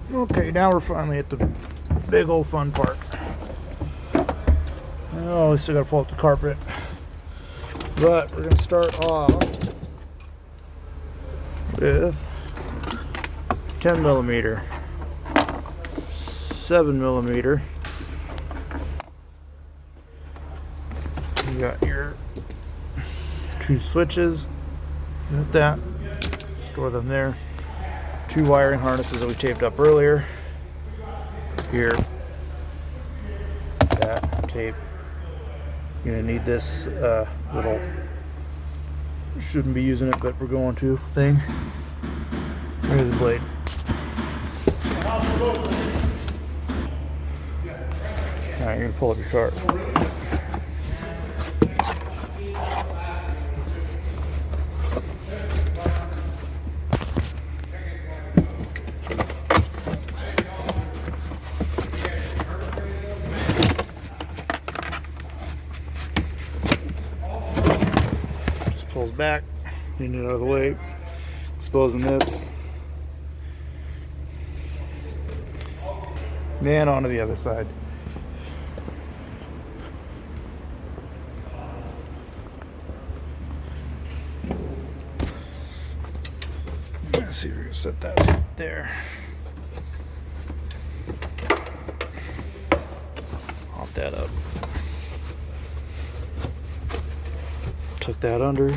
Okay, now we're finally at the big old fun part. Oh, we still gotta pull up the carpet. But we're gonna start off with 10 millimeter, 7 millimeter. You got your two switches. Got that. Store them there. Two wiring harnesses that we taped up earlier. Here. That tape. You're gonna need this little, shouldn't be using it, but we're going to thing. Here's the blade. Alright, you're gonna pull up your cart. Pulls back, getting it out of the way, exposing this, and onto the other side. Let's see if we can set that there. Pop that up. Tuck that under.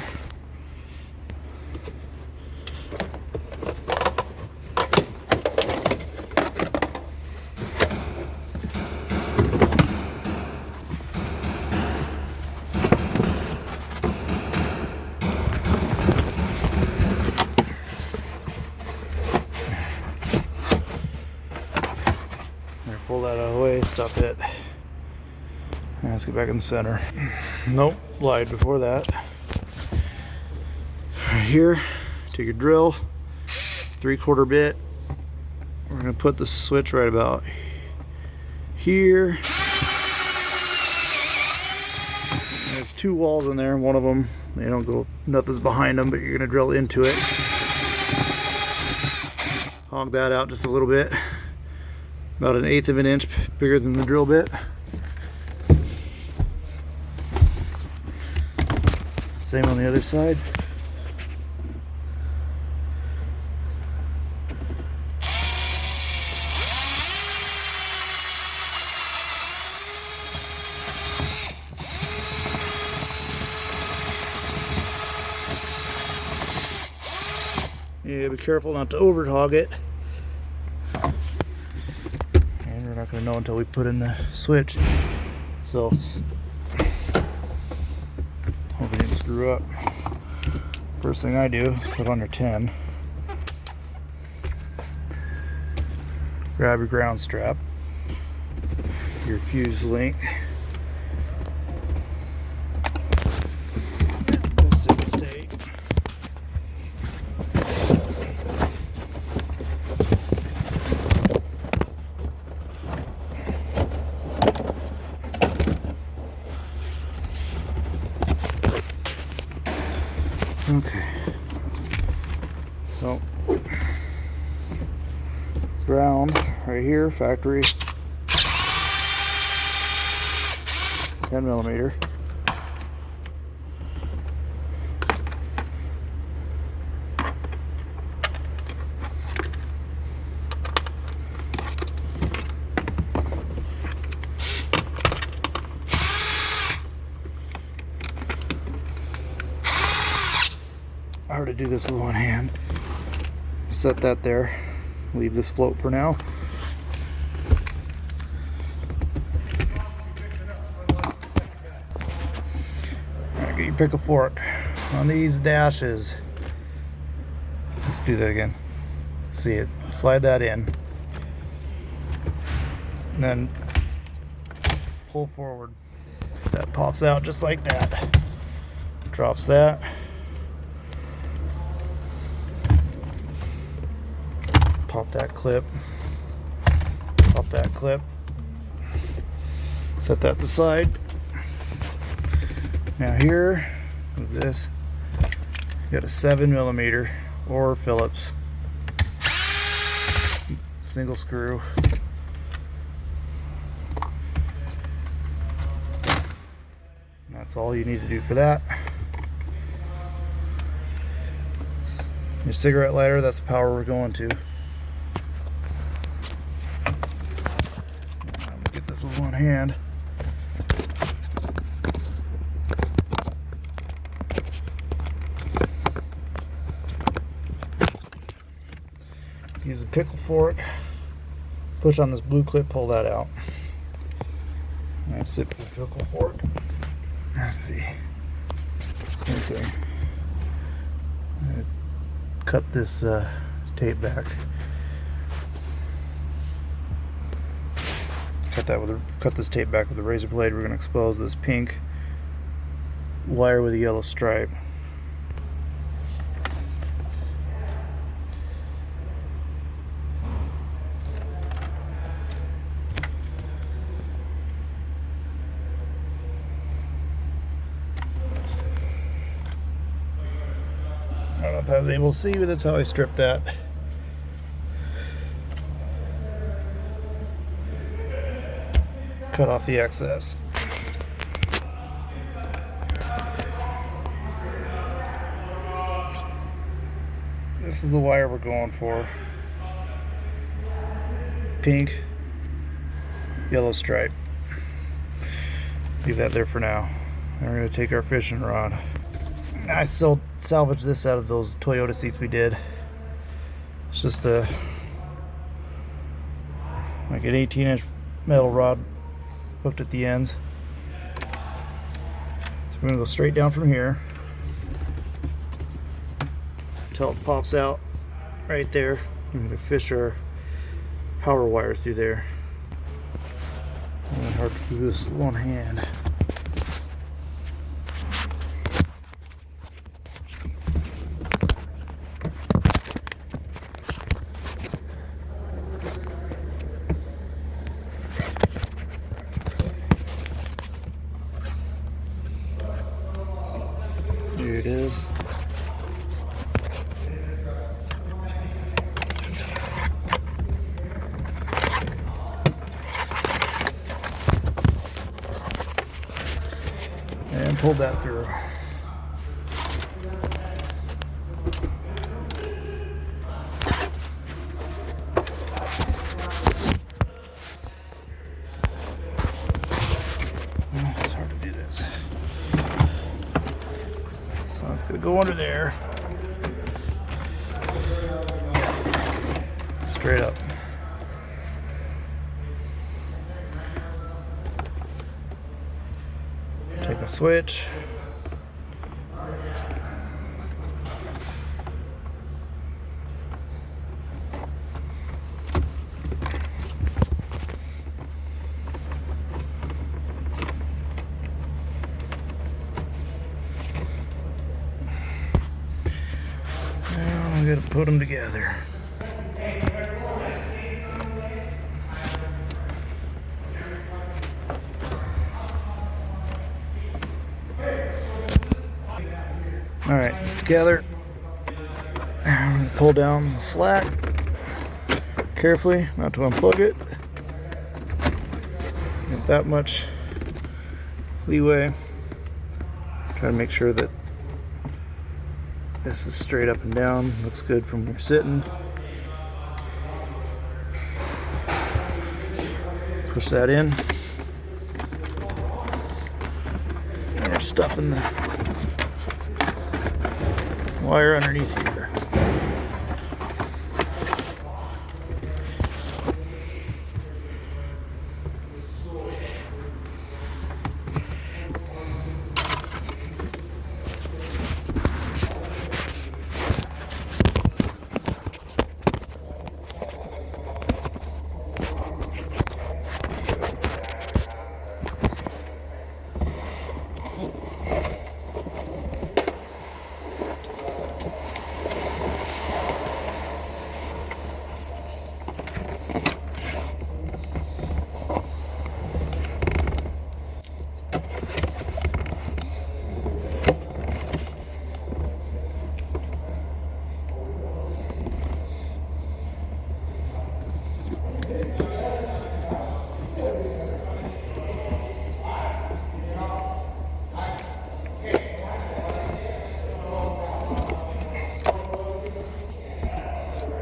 Pull that out of the way, stop it. And let's get back in the center. Nope, lied before that. Right here, take your drill, 3/4 bit. We're gonna put the switch right about here. There's two walls in there. One of them, they don't go, nothing's behind them, but you're gonna drill into it. Hog that out just a little bit. About 1/8 of an inch bigger than the drill bit. Same on the other side. Yeah, be careful not to over hog it. We're not going to know until we put in the switch, so hope we didn't screw up. First thing I do is put on your 10, grab your ground strap, your fuse link, this didn't stay. Okay, so ground right here, factory, 10 millimeter. Hard to do this with one hand. Set that there. Leave this float for now. Alright, you pick a fork on these dashes. Let's do that again. See it. Slide that in. And then pull forward. That pops out just like that. Drops that. Pop that clip, pop that clip, set that to the side. Now here, with this, you got a 7 millimeter or Phillips single screw. That's all you need to do for that. Your cigarette lighter, that's the power we're going to. I'm gonna get this with one hand. Use a pickle fork, push on this blue clip, pull that out. That's it for the pickle fork. Let's see. Same thing. Cut this tape back. Cut this tape back with a razor blade. We're going to expose this pink wire with a yellow stripe. I don't know if I was able to see, but that's how I stripped that. Cut off the excess. This is the wire we're going for. Pink, yellow stripe. Leave that there for now. We're going to take our fishing rod. I salvaged this out of those Toyota seats we did. It's just like an 18-inch metal rod hooked at the ends. So we're going to go straight down from here until it pops out right there. We're going to fish our power wire through there. It's hard to do this with one hand. Here it is. And pulled that through. It's hard to do this. So it's going to go under there. Straight up. Take a switch. Now I'm going to put them together. Alright, it's together. I'm going to pull down the slack carefully, not to unplug it. Get that much leeway. Try to make sure that this is straight up and down. Looks good from where you're sitting. Push that in. And we're stuffing the wire underneath here.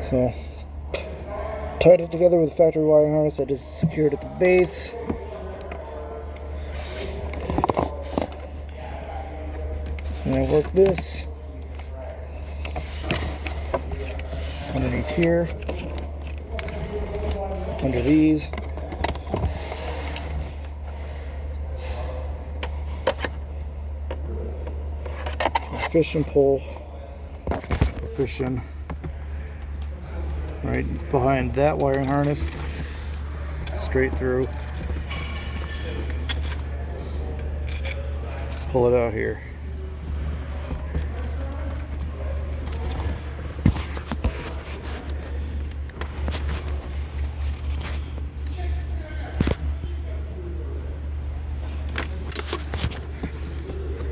So tied it together with a factory wire harness. I just secured at the base. And I work this underneath here, under these. Fishing pole, fishing right behind that wiring harness, straight through. Pull it out here.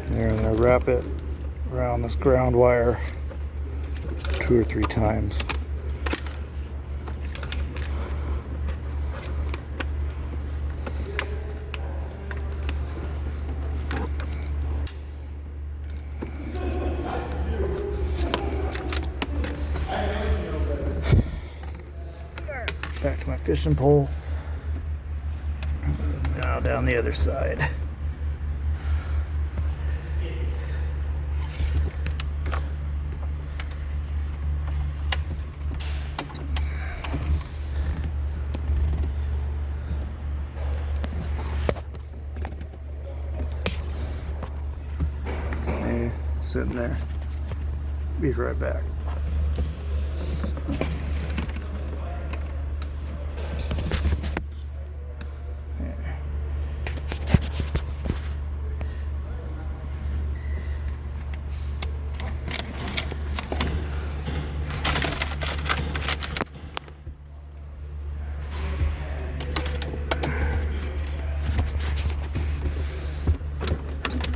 There, and I wrap it around this ground wire 2 or 3 times. Back to my fishing pole. Now down the other side. Sitting there. Be right back.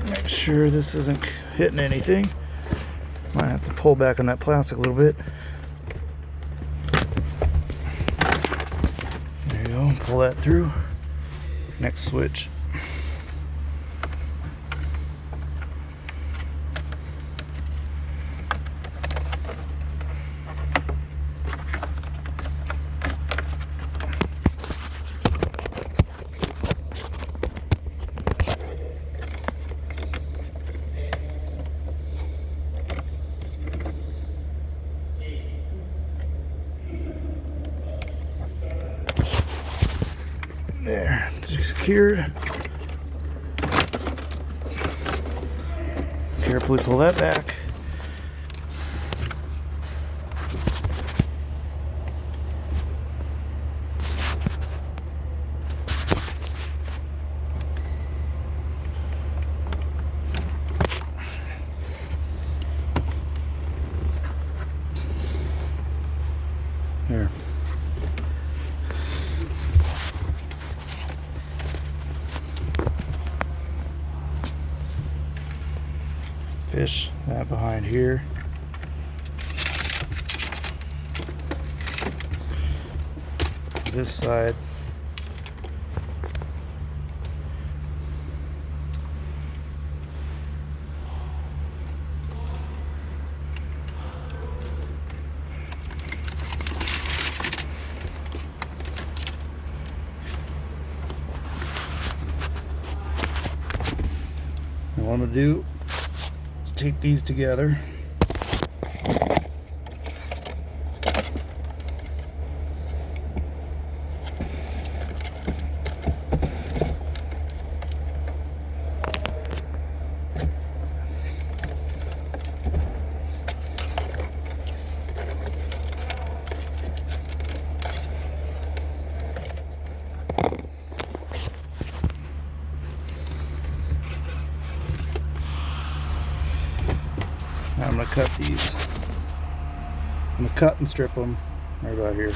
Make sure this isn't hitting anything. Might have to pull back on that plastic a little bit. There you go, pull that through. Next switch. There, secured. Carefully pull that back. There. Fish that behind here. This side. And what I'm gonna do is take these together. Now I'm going to cut these. I'm going to cut and strip them right about here.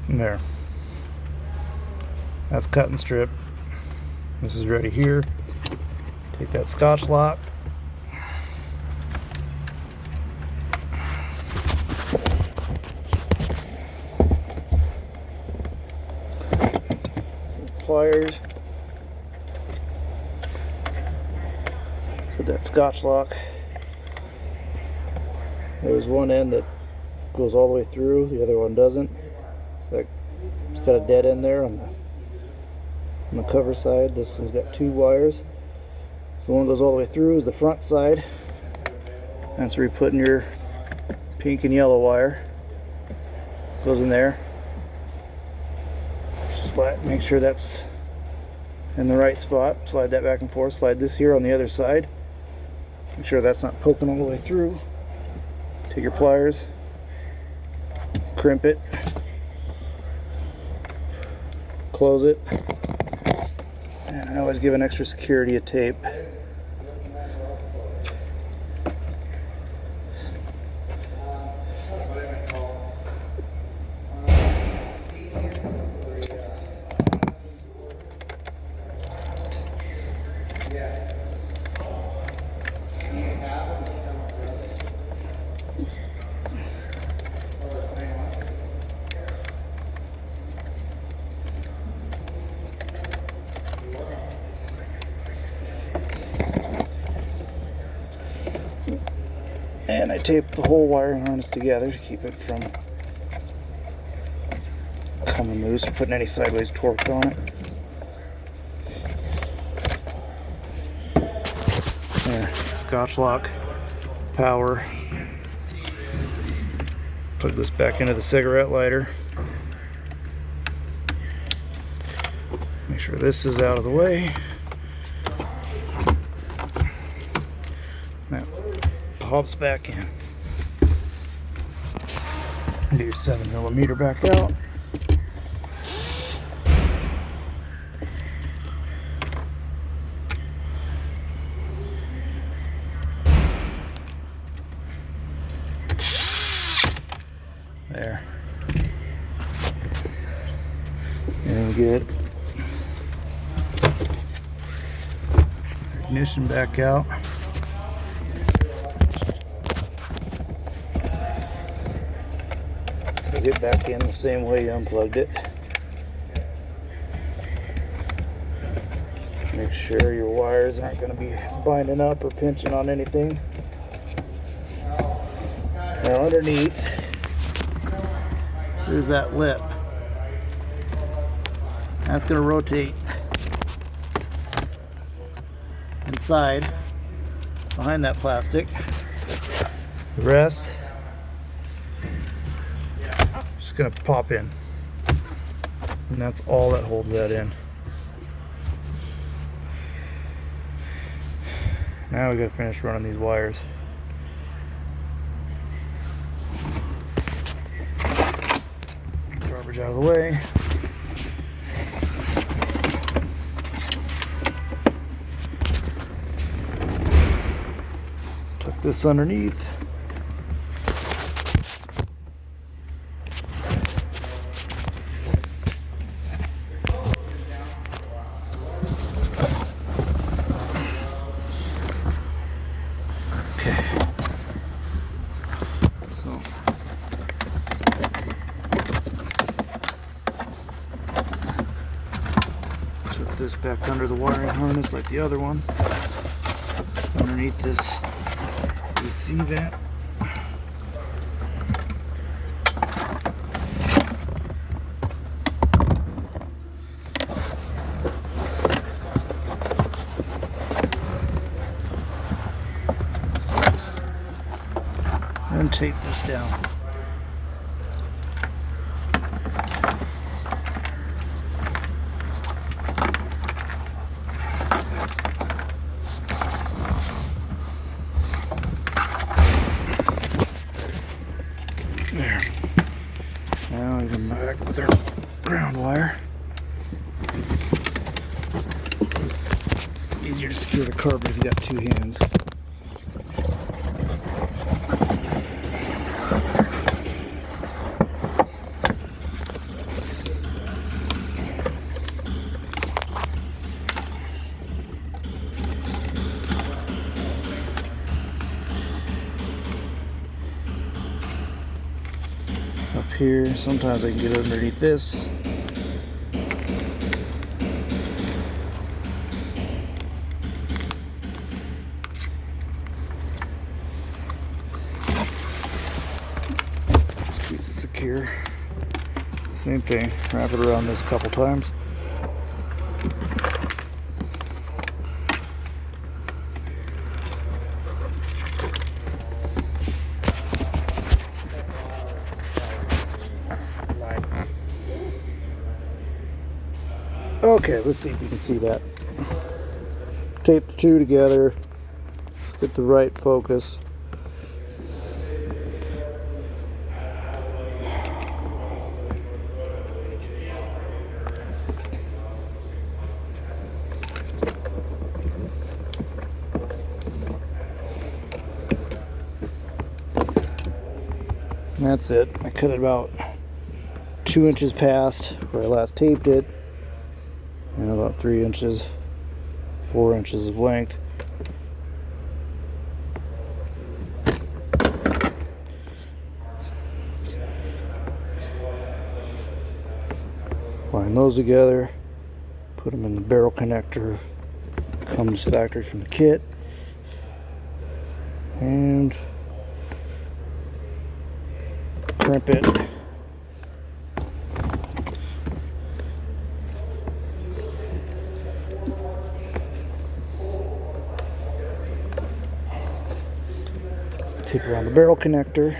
And there. That's cut and strip. This is ready here. Take that Scotch lock, pliers. Put that Scotch lock. There's one end that goes all the way through, the other one doesn't. So it's got a dead end there on the cover side. This one's got 2 wires. So one goes all the way through is the front side. That's where you're putting your pink and yellow wire. Goes in there. Make sure that's in the right spot. Slide that back and forth. Slide this here on the other side. Make sure that's not poking all the way through. Take your pliers, crimp it, close it, and I always give an extra security of tape. And I tape the whole wiring harness together to keep it from coming loose or putting any sideways torque on it. There, Scotch lock, power. Plug this back into the cigarette lighter. Make sure this is out of the way. Now, pops back in. Do your 7mm back out. There. And get ignition back out. Plug it back in the same way you unplugged it. Make sure your wires aren't going to be binding up or pinching on anything. Now underneath, there's that lip. That's going to rotate inside behind that plastic. The rest just going to pop in, and that's all that holds that in. Now we got to finish running these wires. Garbage out of the way. Tuck this underneath. Okay. So put this back under the wiring harness like the other one, underneath this AC vent. And tape this down. There. Now we come back with our ground wire. It's easier to secure the carpet if you got 2 hands. Up here, sometimes I can get underneath this. back here. Same thing, wrap it around this a couple times. Okay, let's see if you can see that. Tape the two together. Let's get the right focus. And that's it. I cut it about 2 inches past where I last taped it, and about 3 inches, 4 inches of length. Line those together, put them in the barrel connector, comes factory from the kit, and crimp it. Tape around the barrel connector,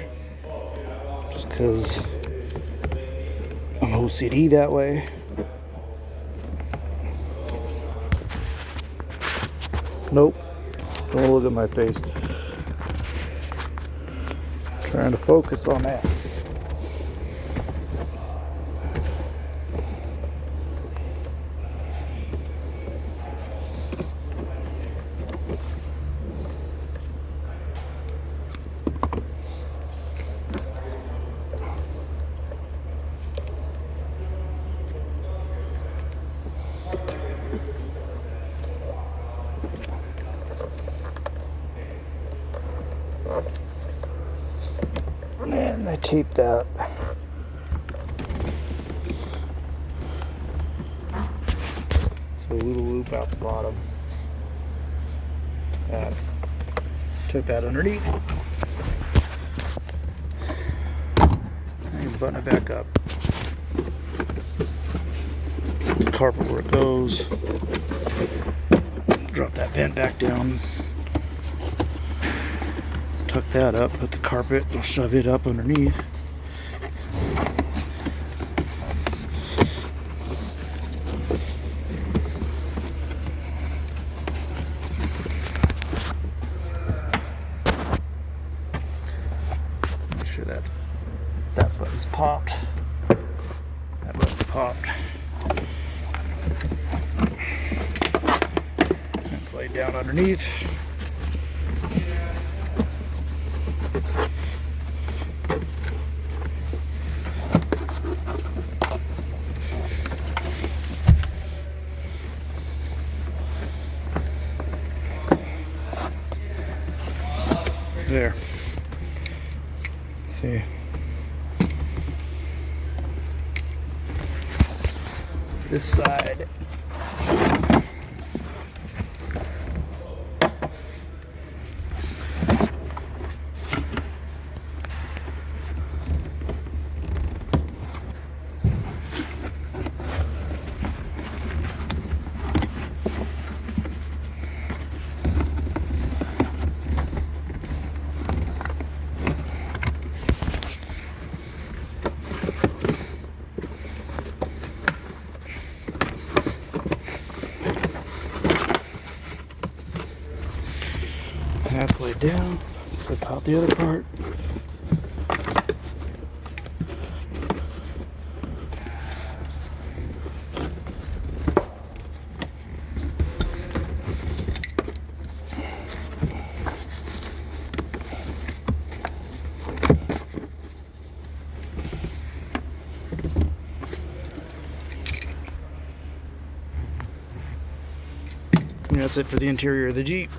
just because I'm OCD that way. Nope, don't look at my face. Trying to focus on that. And I taped that. So a little loop out the bottom. And took that underneath. And button it back up. Carpet where it goes. Drop that vent back down. Tuck that up, put the carpet, we'll shove it up underneath. Make sure that button's popped. That button's popped. That's laid down underneath. There. See. This side. That's laid down. Flip out the other part. And that's it for the interior of the Jeep.